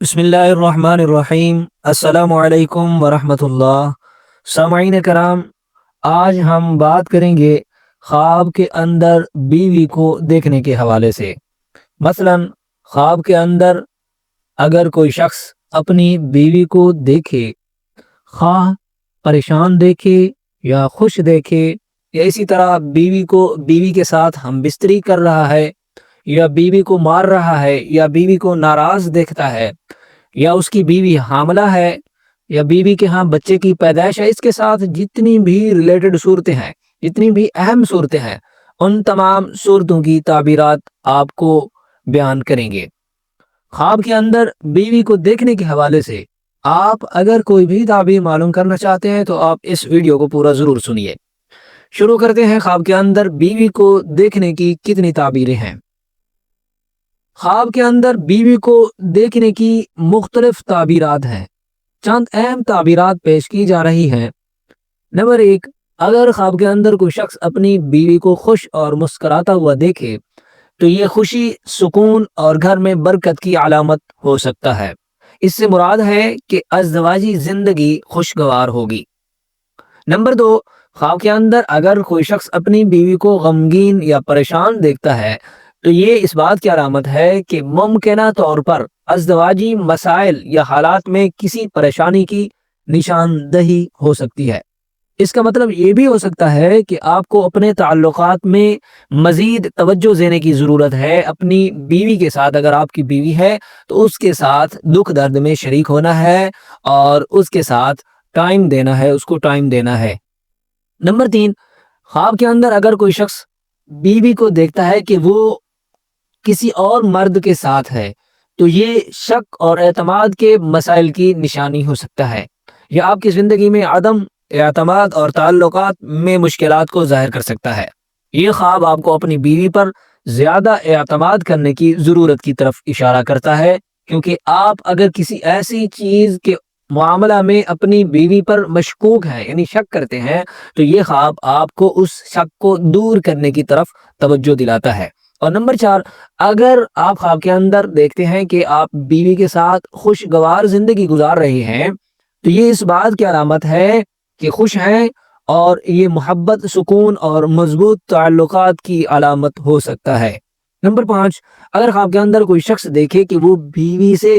بسم اللہ الرحمن الرحیم۔ السلام علیکم ورحمۃ اللہ۔ سامعین کرام، آج ہم بات کریں گے خواب کے اندر بیوی کو دیکھنے کے حوالے سے۔ مثلا خواب کے اندر اگر کوئی شخص اپنی بیوی کو دیکھے، خواہ پریشان دیکھے یا خوش دیکھے، یا اسی طرح بیوی کے ساتھ ہم بستری کر رہا ہے، یا بیوی کو مار رہا ہے، یا بیوی کو ناراض دیکھتا ہے، یا اس کی بیوی حاملہ ہے، یا بیوی کے ہاں بچے کی پیدائش ہے، اس کے ساتھ جتنی بھی ریلیٹڈ صورتیں ہیں، جتنی بھی اہم صورتیں ہیں، ان تمام صورتوں کی تعبیرات آپ کو بیان کریں گے۔ خواب کے اندر بیوی کو دیکھنے کے حوالے سے آپ اگر کوئی بھی تعبیر معلوم کرنا چاہتے ہیں تو آپ اس ویڈیو کو پورا ضرور سنیے۔ شروع کرتے ہیں خواب کے اندر بیوی کو دیکھنے کی کتنی تعبیریں ہیں۔ خواب کے اندر بیوی کو دیکھنے کی مختلف تعبیرات ہیں۔ چند اہم تعبیرات پیش کی جا رہی ہیں۔ نمبر 1، اگر خواب کے اندر کوئی شخص اپنی بیوی کو خوش اور مسکراتا ہوا دیکھے تو یہ خوشی، سکون اور گھر میں برکت کی علامت ہو سکتا ہے۔ اس سے مراد ہے کہ ازدواجی زندگی خوشگوار ہوگی۔ نمبر 2، خواب کے اندر اگر کوئی شخص اپنی بیوی کو غمگین یا پریشان دیکھتا ہے تو یہ اس بات کی علامت ہے کہ ممکنہ طور پر ازدواجی مسائل یا حالات میں کسی پریشانی کی نشاندہی ہو سکتی ہے۔ اس کا مطلب یہ بھی ہو سکتا ہے کہ آپ کو اپنے تعلقات میں مزید توجہ دینے کی ضرورت ہے۔ اپنی بیوی کے ساتھ، اگر آپ کی بیوی ہے تو اس کے ساتھ دکھ درد میں شریک ہونا ہے اور اس کے ساتھ ٹائم دینا ہے، اس کو ٹائم دینا ہے۔ نمبر 3، خواب کے اندر اگر کوئی شخص بیوی کو دیکھتا ہے کہ وہ کسی اور مرد کے ساتھ ہے تو یہ شک اور اعتماد کے مسائل کی نشانی ہو سکتا ہے، یا آپ کی زندگی میں عدم اعتماد اور تعلقات میں مشکلات کو ظاہر کر سکتا ہے۔ یہ خواب آپ کو اپنی بیوی پر زیادہ اعتماد کرنے کی ضرورت کی طرف اشارہ کرتا ہے، کیونکہ آپ اگر کسی ایسی چیز کے معاملہ میں اپنی بیوی پر مشکوک ہیں، یعنی شک کرتے ہیں، تو یہ خواب آپ کو اس شک کو دور کرنے کی طرف توجہ دلاتا ہے۔ اور نمبر 4، اگر آپ خواب کے اندر دیکھتے ہیں کہ آپ بیوی کے ساتھ خوشگوار زندگی گزار رہے ہیں تو یہ اس بات کی علامت ہے کہ خوش ہیں، اور یہ محبت، سکون اور مضبوط تعلقات کی علامت ہو سکتا ہے۔ نمبر 5، اگر خواب کے اندر کوئی شخص دیکھے کہ وہ بیوی سے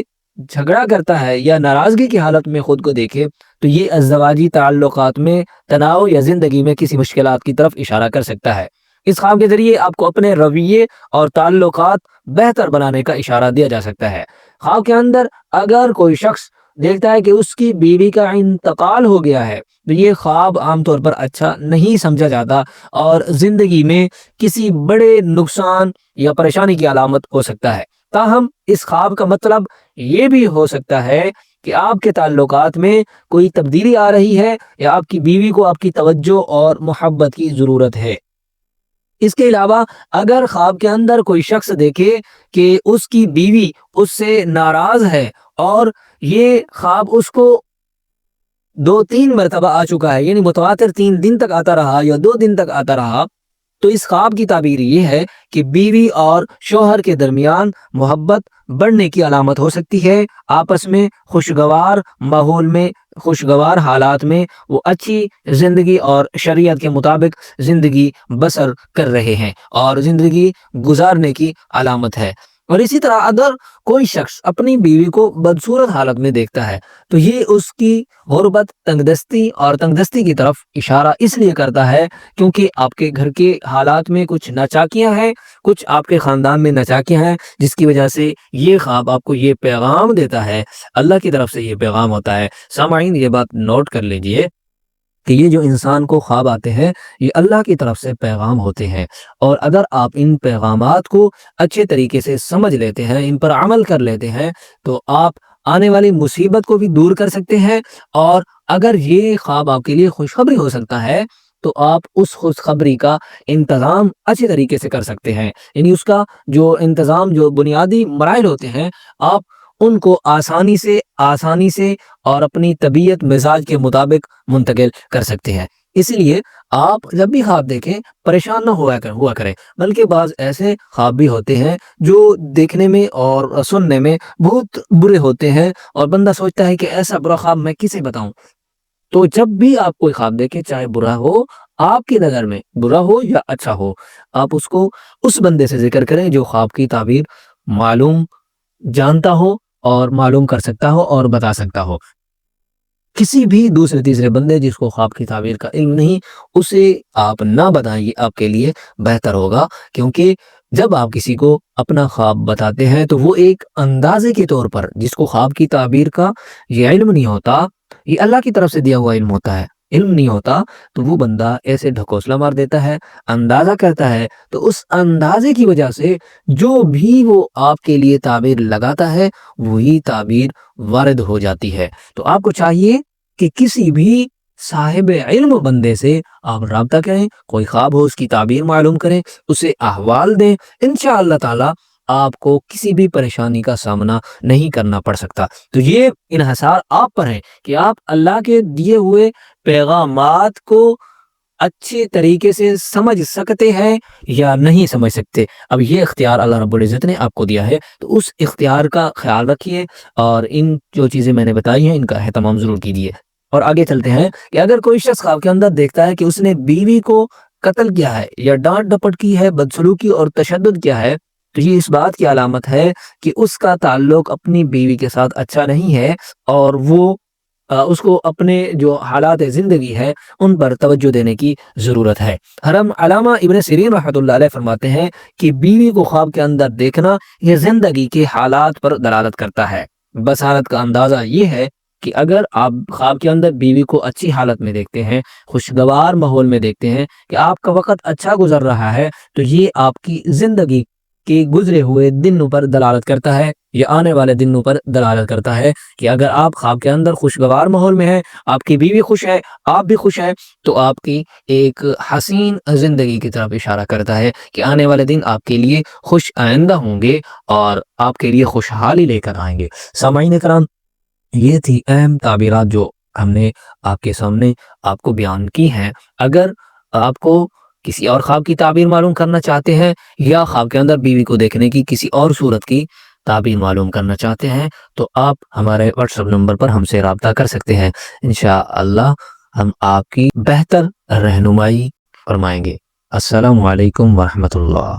جھگڑا کرتا ہے یا ناراضگی کی حالت میں خود کو دیکھے تو یہ ازدواجی تعلقات میں تناؤ یا زندگی میں کسی مشکلات کی طرف اشارہ کر سکتا ہے۔ اس خواب کے ذریعے آپ کو اپنے رویے اور تعلقات بہتر بنانے کا اشارہ دیا جا سکتا ہے۔ خواب کے اندر اگر کوئی شخص دیکھتا ہے کہ اس کی بیوی کا انتقال ہو گیا ہے تو یہ خواب عام طور پر اچھا نہیں سمجھا جاتا اور زندگی میں کسی بڑے نقصان یا پریشانی کی علامت ہو سکتا ہے۔ تاہم اس خواب کا مطلب یہ بھی ہو سکتا ہے کہ آپ کے تعلقات میں کوئی تبدیلی آ رہی ہے، یا آپ کی بیوی کو آپ کی توجہ اور محبت کی ضرورت ہے۔ اس کے علاوہ اگر خواب کے اندر کوئی شخص دیکھے کہ اس کی بیوی اس سے ناراض ہے اور یہ خواب اس کو 2-3 مرتبہ آ چکا ہے، یعنی متواتر 3 دن تک آتا رہا یا 2 دن تک آتا رہا، تو اس خواب کی تعبیر یہ ہے کہ بیوی اور شوہر کے درمیان محبت بڑھنے کی علامت ہو سکتی ہے۔ آپس میں خوشگوار ماحول میں، خوشگوار حالات میں وہ اچھی زندگی اور شریعت کے مطابق زندگی بسر کر رہے ہیں اور زندگی گزارنے کی علامت ہے۔ اور اسی طرح اگر کوئی شخص اپنی بیوی کو بدصورت حالت میں دیکھتا ہے تو یہ اس کی غربت، تنگ دستی کی طرف اشارہ اس لیے کرتا ہے کیونکہ آپ کے گھر کے حالات میں کچھ ناچاکیاں ہیں، کچھ آپ کے خاندان میں ناچاکیاں ہیں، جس کی وجہ سے یہ خواب آپ کو یہ پیغام دیتا ہے، اللہ کی طرف سے یہ پیغام ہوتا ہے۔ سامعین، یہ بات نوٹ کر لیجئے کہ یہ جو انسان کو خواب آتے ہیں یہ اللہ کی طرف سے پیغام ہوتے ہیں، اور اگر آپ ان پیغامات کو اچھے طریقے سے سمجھ لیتے ہیں، ان پر عمل کر لیتے ہیں، تو آپ آنے والی مصیبت کو بھی دور کر سکتے ہیں، اور اگر یہ خواب آپ کے لیے خوشخبری ہو سکتا ہے تو آپ اس خوشخبری کا انتظام اچھے طریقے سے کر سکتے ہیں، یعنی اس کا جو انتظام، جو بنیادی مراحل ہوتے ہیں، آپ ان کو آسانی سے اور اپنی طبیعت مزاج کے مطابق منتقل کر سکتے ہیں۔ اس لیے آپ جب بھی خواب دیکھیں پریشان نہ ہوا کریں، بلکہ بعض ایسے خواب بھی ہوتے ہیں جو دیکھنے میں اور سننے میں بہت برے ہوتے ہیں، اور بندہ سوچتا ہے کہ ایسا برا خواب میں کسے بتاؤں۔ تو جب بھی آپ کوئی خواب دیکھیں، چاہے برا ہو، آپ کی نظر میں برا ہو یا اچھا ہو، آپ اس کو اس بندے سے ذکر کریں جو خواب کی تعبیر معلوم جانتا ہو اور معلوم کر سکتا ہو اور بتا سکتا ہو۔ کسی بھی دوسرے تیسرے بندے جس کو خواب کی تعبیر کا علم نہیں، اسے آپ نہ بتائیں، یہ آپ کے لیے بہتر ہوگا، کیونکہ جب آپ کسی کو اپنا خواب بتاتے ہیں تو وہ ایک اندازے کے طور پر، جس کو خواب کی تعبیر کا یہ علم نہیں ہوتا، یہ اللہ کی طرف سے دیا ہوا علم ہوتا ہے، علم نہیں ہوتا، تو وہ بندہ ایسے ڈھکوسلا مار دیتا ہے، اندازہ کرتا ہے، تو اس اندازے کی وجہ سے جو بھی وہ آپ کے لیے تعبیر لگاتا ہے وہی تعبیر وارد ہو جاتی ہے۔ تو آپ کو چاہیے کہ کسی بھی صاحب علم بندے سے آپ رابطہ کریں، کوئی خواب ہو اس کی تعبیر معلوم کریں، اسے احوال دیں، انشاءاللہ تعالی آپ کو کسی بھی پریشانی کا سامنا نہیں کرنا پڑ سکتا۔ تو یہ انحصار آپ پر ہے کہ آپ اللہ کے دیے ہوئے پیغامات کو اچھے طریقے سے سمجھ سکتے ہیں یا نہیں سمجھ سکتے۔ اب یہ اختیار اللہ رب العزت نے آپ کو دیا ہے، تو اس اختیار کا خیال رکھیے، اور ان جو چیزیں میں نے بتائی ہیں ان کا اہتمام ضرور کیجیے۔ اور آگے چلتے ہیں کہ اگر کوئی شخص خواب کے اندر دیکھتا ہے کہ اس نے بیوی کو قتل کیا ہے یا ڈانٹ ڈپٹ کی ہے، بدسلوکی اور تشدد کیا ہے، تو یہ اس بات کی علامت ہے کہ اس کا تعلق اپنی بیوی کے ساتھ اچھا نہیں ہے، اور وہ اس کو اپنے جو حالات زندگی ہے ان پر توجہ دینے کی ضرورت ہے۔ علامہ ابن سیرین رحمۃ اللہ علیہ فرماتے ہیں کہ بیوی کو خواب کے اندر دیکھنا یہ زندگی کے حالات پر دلالت کرتا ہے۔ بس حالت کا اندازہ یہ ہے کہ اگر آپ خواب کے اندر بیوی کو اچھی حالت میں دیکھتے ہیں، خوشگوار ماحول میں دیکھتے ہیں کہ آپ کا وقت اچھا گزر رہا ہے، تو یہ آپ کی زندگی کے گزرے ہوئے دنوں پر دلالت کرتا ہے، یا آنے والے دنوں پر دلالت کرتا ہے کہ اگر آپ خواب کے اندر خوشگوار ماحول میں ہیں، آپ کی بیوی خوش ہے، آپ بھی خوش ہیں، تو آپ کی ایک حسین زندگی کی طرف اشارہ کرتا ہے کہ آنے والے دن آپ کے لیے خوش آئندہ ہوں گے اور آپ کے لیے خوشحالی لے کر آئیں گے۔ سامعین کرام، یہ تھی اہم تعبیرات جو ہم نے آپ کے سامنے آپ کو بیان کی ہیں۔ اگر آپ کو کسی اور خواب کی تعبیر معلوم کرنا چاہتے ہیں، یا خواب کے اندر بیوی کو دیکھنے کی کسی اور صورت کی تعبیر معلوم کرنا چاہتے ہیں، تو آپ ہمارے واٹس ایپ نمبر پر ہم سے رابطہ کر سکتے ہیں۔ انشاءاللہ ہم آپ کی بہتر رہنمائی فرمائیں گے۔ السلام علیکم ورحمۃ اللہ۔